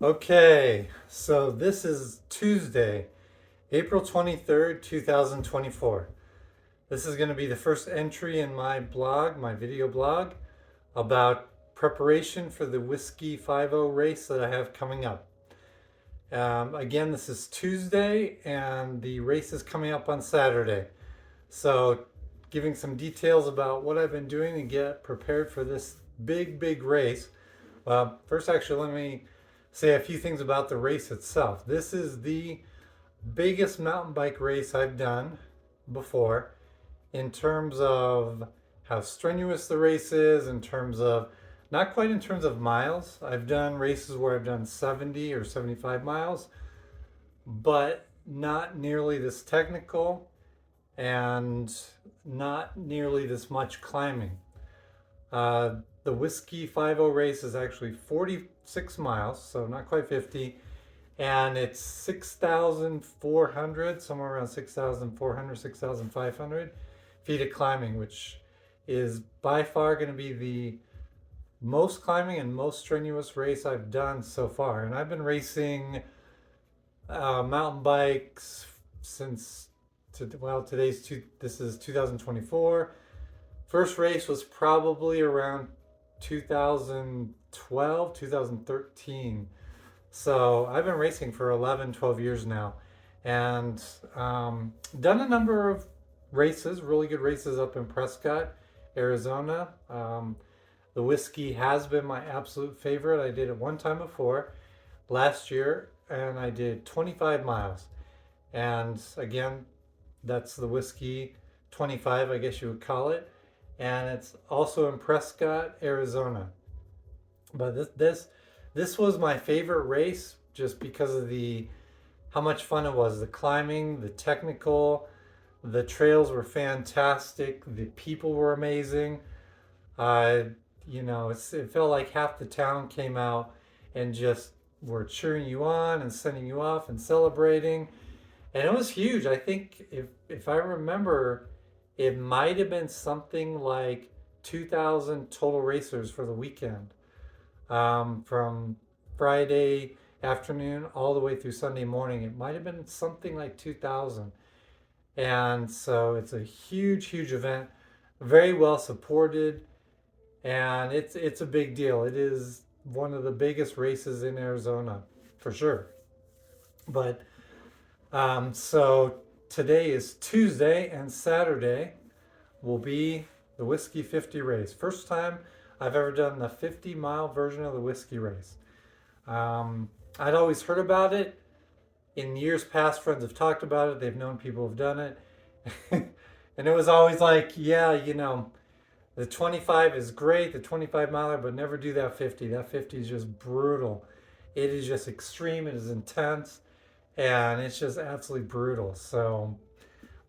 Okay, so this is Tuesday, April 23rd, 2024. This is going to be the first entry in my blog, my video blog, about preparation for the Whiskey 50 race that I have coming up. Again, this is Tuesday, and the race is coming up on Saturday. So, giving some details about what I've been doing to get prepared for this big race. Well, first, actually, let me say a few things about the race itself. This is the biggest mountain bike race I've done before in terms of how strenuous the race is, in terms of not quite in terms of miles. I've done races where I've done 70 or 75 miles, but not nearly this technical and not nearly this much climbing. The Whiskey 50 race is actually 46 miles, so not quite 50, and it's 6,400, somewhere around 6,400, 6,500 feet of climbing, which is by far going to be the most climbing and most strenuous race I've done so far. And I've been racing mountain bikes since, this is 2024. First race was probably around 2012, 2013. So I've been racing for 11, 12 years now, and done a number of races, really good races up in Prescott, Arizona. The Whiskey has been my absolute favorite. I did it one time before last year, and I did 25 miles. And again, that's the Whiskey 25, I guess you would call it. And it's also in Prescott, Arizona. But this was my favorite race just because of the how much fun it was. The climbing, the technical, the trails were fantastic. The people were amazing. Uh, it felt like half the town came out and just were cheering you on and sending you off and celebrating. And it was huge. I think if I remember, it might have been something like 2,000 total racers for the weekend, from Friday afternoon all the way through Sunday morning. It might have been something like 2,000. And so it's a huge event, very well supported, and it's a big deal. It is one of the biggest races in Arizona, for sure. But so today is Tuesday, and Saturday will be the Whiskey 50 race. First time I've ever done the 50-mile version of the Whiskey race. I'd always heard about it. In years past, friends have talked about it. They've known people who've done it. And it was always like, yeah, the 25 is great, the 25 miler, but never do that 50. That 50 is just brutal. It is just extreme, it is intense, and it's just absolutely brutal. So,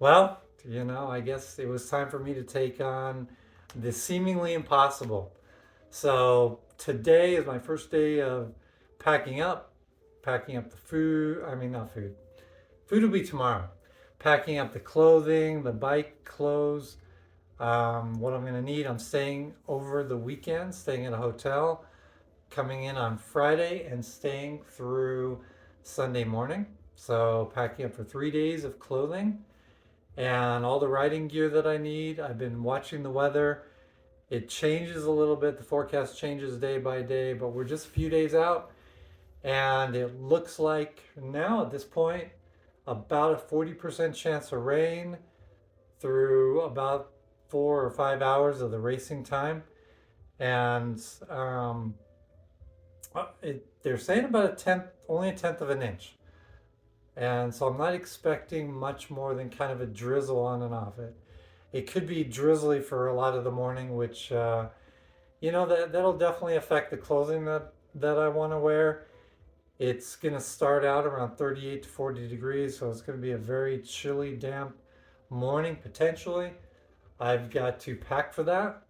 well, I guess it was time for me to take on the seemingly impossible. So today is my first day of packing up, packing up the food. I mean, not food. Food will be tomorrow. Packing up the clothing, the bike clothes, what I'm going to need. I'm staying over the weekend, staying at a hotel, coming in on Friday and staying through Sunday morning. So packing up for 3 days of clothing and all the riding gear that I need. I've been watching the weather. It changes a little bit. The forecast changes day by day, but we're just a few days out. And it looks like now at this point, about a 40% chance of rain through about 4 or 5 hours of the racing time. And they're saying about only a tenth of an inch. And so I'm not expecting much more than kind of a drizzle on and off it. It could be drizzly for a lot of the morning, which that'll definitely affect the clothing that I want to wear. It's going to start out around 38 to 40 degrees, so it's going to be a very chilly, damp morning potentially. I've got to pack for that,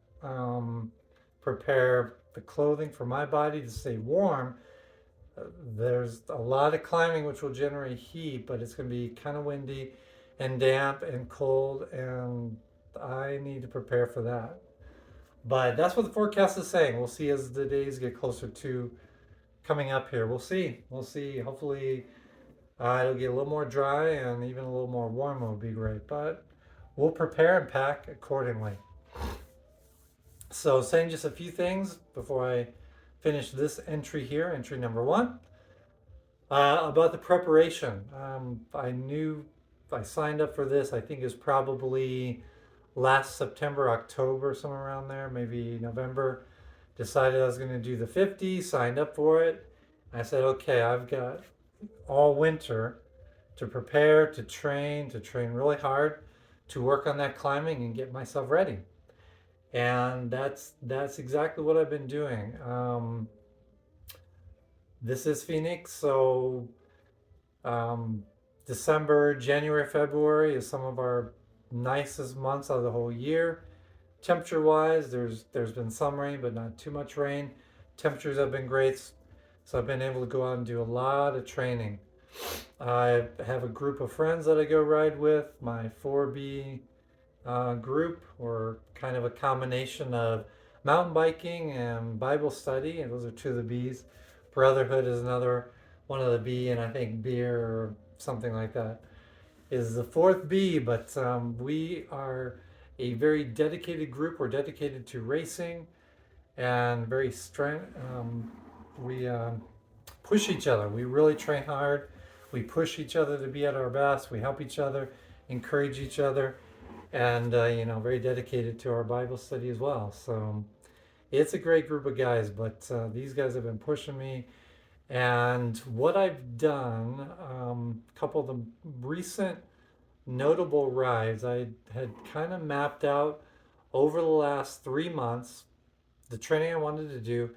prepare the clothing for my body to stay warm. There's a lot of climbing which will generate heat, but it's going to be kind of windy and damp and cold, and I need to prepare for that. But that's what the forecast is saying. We'll see as the days get closer to coming up here. We'll see. We'll see. Hopefully, it'll get a little more dry and even a little more warm would be great. But we'll prepare and pack accordingly. So, saying just a few things before I finish this entry here, entry number one, about the preparation. I knew I signed up for this. I think it was probably last September, October, somewhere around there, maybe November. Decided I was going to do the 50, signed up for it. I said, okay, I've got all winter to prepare, to train really hard, to work on that climbing and get myself ready. And that's exactly what I've been doing. This is Phoenix, so um, December, January, February is some of our nicest months out of the whole year. Temperature wise, there's been some rain, but not too much rain. Temperatures have been great, so I've been able to go out and do a lot of training. I have a group of friends that I go ride with, my 4B group, or kind of a combination of mountain biking and Bible study, and those are two of the B's. Brotherhood is another one of the B, and I think beer or something like that is the fourth B. But we are a very dedicated group. We're dedicated to racing and very strength. We push each other. We really train hard. We push each other to be at our best. We help each other, encourage each other, and very dedicated to our Bible study as well. So it's a great group of guys, but these guys have been pushing me. And what I've done, a couple of the recent notable rides, I had kind of mapped out over the last 3 months the training I wanted to do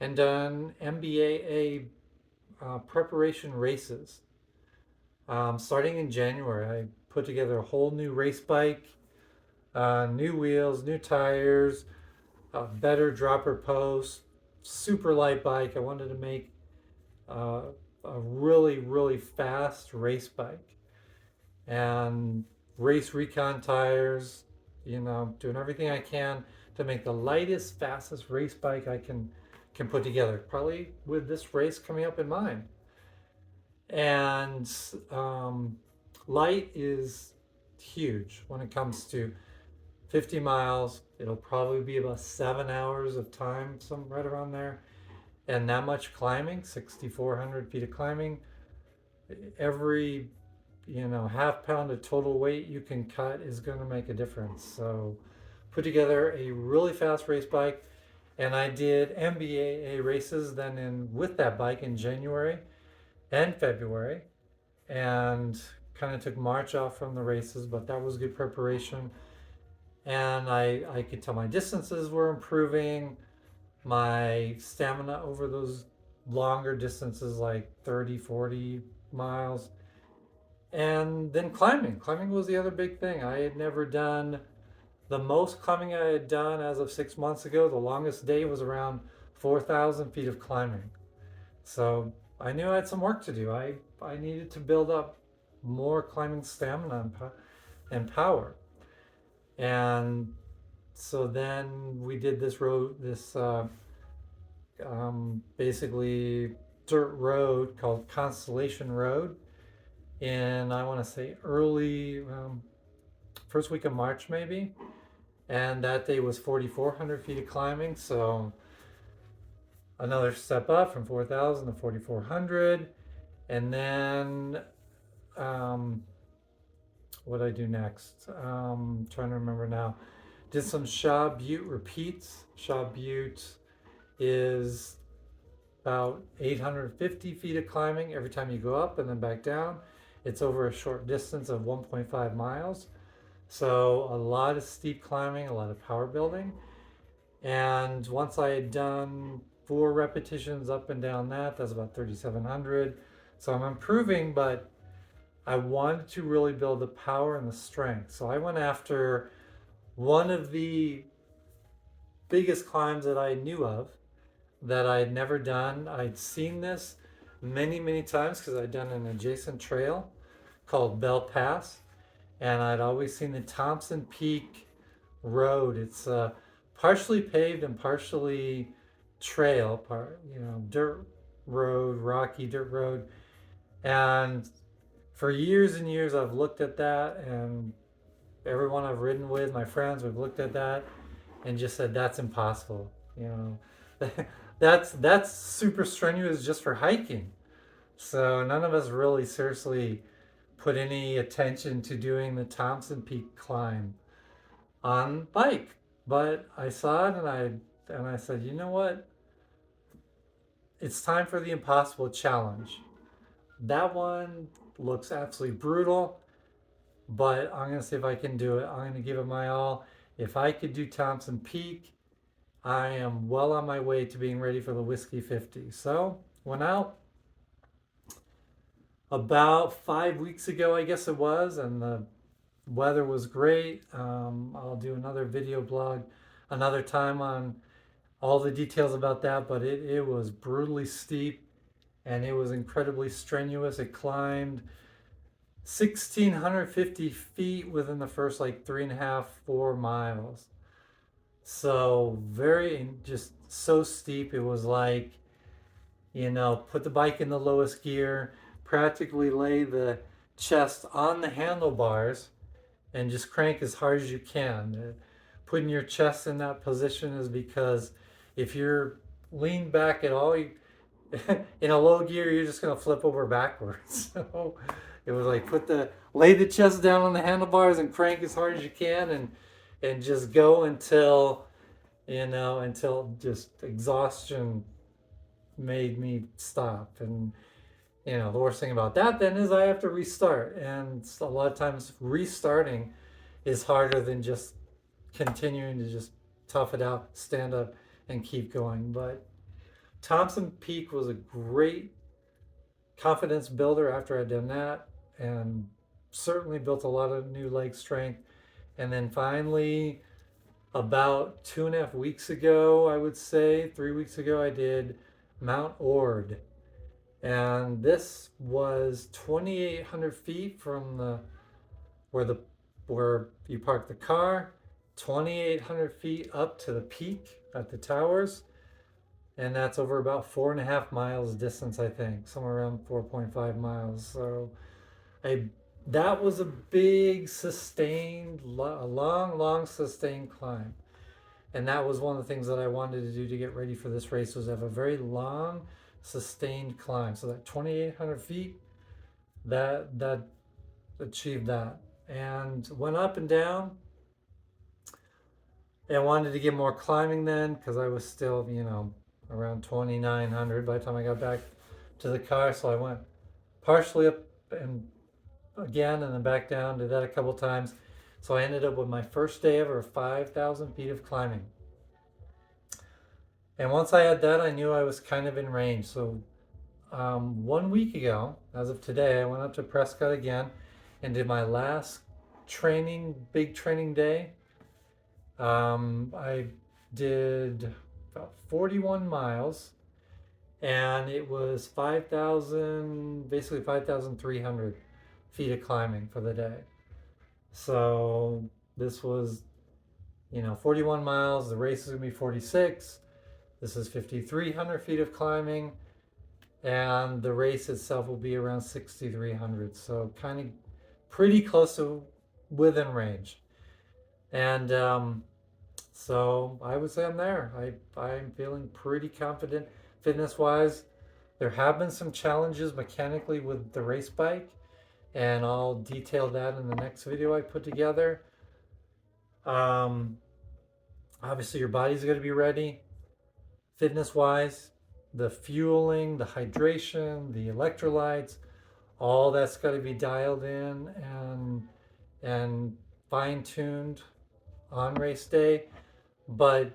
and done MBAA preparation races. Starting in January, I put together a whole new race bike, new wheels, new tires, a better dropper post, super light bike. I wanted to make a really, really fast race bike and race recon tires, doing everything I can to make the lightest, fastest race bike I can put together, probably with this race coming up in mind. And light is huge when it comes to 50 miles. It'll probably be about 7 hours of time, some right around there. And that much climbing, 6,400 feet of climbing. Every, half pound of total weight you can cut is going to make a difference. So put together a really fast race bike. And I did MBAA races then with that bike in January and February, and kind of took March off from the races, but that was good preparation. And I could tell my distances were improving, my stamina over those longer distances like 30, 40 miles. And then climbing was the other big thing. I had never done the most climbing I had done as of 6 months ago. The longest day was around 4,000 feet of climbing. So I knew I had some work to do. I needed to build up more climbing stamina and power. And so then we did this basically dirt road called Constellation Road in, I want to say, early first week of March maybe. And that day was 4,400 feet of climbing. So another step up from 4,000 to 4,400. And then what did I do next? Trying to remember now. Did some Shaw Butte repeats. Shaw Butte is about 850 feet of climbing every time you go up and then back down. It's over a short distance of 1.5 miles. So a lot of steep climbing, a lot of power building. And once I had done 4 repetitions up and down that's about 3,700. So I'm improving, but I wanted to really build the power and the strength. So I went after one of the biggest climbs that I knew of that I had never done. I'd seen this many, many times because I'd done an adjacent trail called Bell Pass, and I'd always seen the Thompson Peak Road. It's partially paved and partially trail, dirt road, rocky dirt road. And for years and years, I've looked at that, and everyone I've ridden with, my friends, we've looked at that and just said that's impossible. You know, that's super strenuous just for hiking. So none of us really seriously put any attention to doing the Thompson Peak climb on bike. But I saw it, and I said, you know what? It's time for the impossible challenge. That one looks absolutely brutal, but I'm gonna see if I can do it. I'm gonna give it my all. If I could do Thompson Peak, I am well on my way to being ready for the Whiskey 50. So went out about 5 weeks ago, I guess it was, and the weather was great. I'll do another video blog another time on all the details about that, but it was brutally steep and it was incredibly strenuous. It climbed 1,650 feet within the first like 3.5, 4 miles. So very, just so steep. It was like, put the bike in the lowest gear, practically lay the chest on the handlebars and just crank as hard as you can. Putting your chest in that position is because if you're leaned back at all, in a low gear, you're just gonna flip over backwards. So it was like lay the chest down on the handlebars and crank as hard as you can, and just go until just exhaustion made me stop. And the worst thing about that then is I have to restart, and a lot of times restarting is harder than just continuing to just tough it out, stand up, and keep going. But Thompson Peak was a great confidence builder after I'd done that, and certainly built a lot of new leg strength. And then finally, about 2.5 weeks ago, I would say 3 weeks ago, I did Mount Ord. And this was 2,800 feet from where you park the car, 2,800 feet up to the peak at the towers, and that's over about 4.5 miles distance, I think, somewhere around 4.5 miles. So that was a big sustained, a long sustained climb. And that was one of the things that I wanted to do to get ready for this race, was have a very long sustained climb. So that 2,800 feet, that achieved that, and went up and down. And I wanted to get more climbing then, because I was still, around 2,900 by the time I got back to the car. So I went partially up and again, and then back down. Did that a couple times. So I ended up with my first day ever 5,000 feet of climbing. And once I had that, I knew I was kind of in range. So 1 week ago, as of today, I went up to Prescott again and did my last big training day. I did about 41 miles, and it was 5,300 feet of climbing for the day. So this was, 41 miles. The race is going to be 46. This is 5,300 feet of climbing, and the race itself will be around 6,300. So kind of pretty close to within range. And so I would say I'm there. I'm feeling pretty confident fitness-wise. There have been some challenges mechanically with the race bike, and I'll detail that in the next video I put together. Obviously, your body's got to be ready fitness-wise. The fueling, the hydration, the electrolytes, all that's got to be dialed in and fine-tuned on race day. But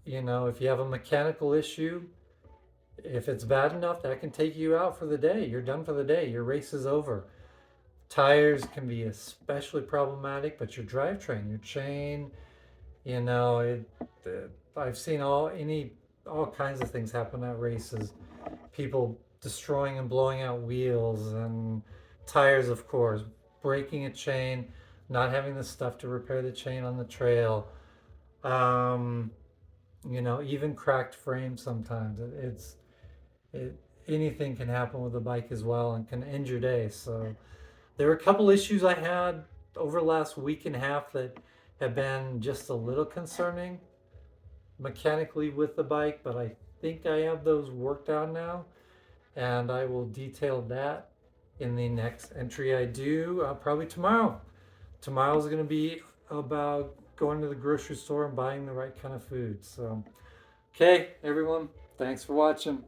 if you have a mechanical issue, if it's bad enough, that can take you out for the day. You're done for the day. Your race is over. Tires can be especially problematic, but your drivetrain, your chain, I've seen all kinds of things happen at races. People destroying and blowing out wheels and tires, of course, breaking a chain, not having the stuff to repair the chain on the trail. Even cracked frames sometimes. anything can happen with a bike as well and can end your day. So there were a couple issues I had over the last week and a half that have been just a little concerning mechanically with the bike, but I think I have those worked out now, and I will detail that in the next entry I do, probably tomorrow. Tomorrow's going to be about going to the grocery store and buying the right kind of food. So, okay, everyone, thanks for watching.